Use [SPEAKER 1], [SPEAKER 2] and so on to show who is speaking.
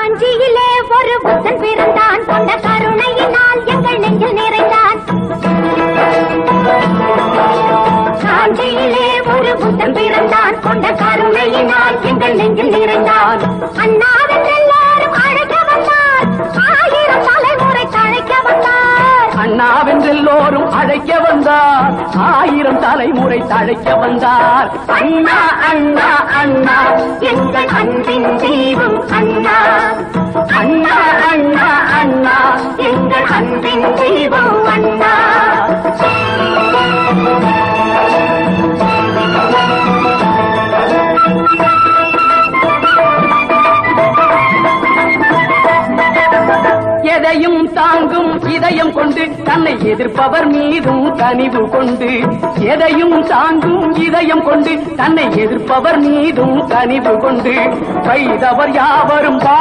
[SPEAKER 1] காஞ்சியிலே ஒரு புத்தன் பிறந்தான், கொண்ட கருணையினால் எங்கள் நெஞ்சில் நிறைந்தான். காஞ்சியிலே ஒரு புத்தன் பிறந்தான், கொண்ட கருணையினால் எங்கள் நெஞ்சில் நிறைந்தான். அண்ணாவின் எல்லாரும் அழைக்க வந்தார், ஆயிரம் தலைமுறை தழைக்க வந்தார்.
[SPEAKER 2] அண்ணாவென்றெல்லோரும் அழைக்க வந்தார், ஆயிரம் தலைமுறை தழைக்க வந்தார்.
[SPEAKER 1] அண்ணா அண்ணா அண்ணா எங்கள் அன்பின் தெய்வம் அண்ணா. அண்ணா அண்ணா அண்ணா எங்கள் அன்பின் தெய்வம் அண்ணா.
[SPEAKER 2] எதையும் தாங்கும் இதயம் கொண்டு தன்னை எதிர்ப்பவர் மீதும் கனிவு கொண்டு, எதையும் தாங்கும் இதயம் கொண்டு தன்னை எதிர்ப்பவர் மீதும் கனிவு கொண்டு, செய்தவர் யாவரும்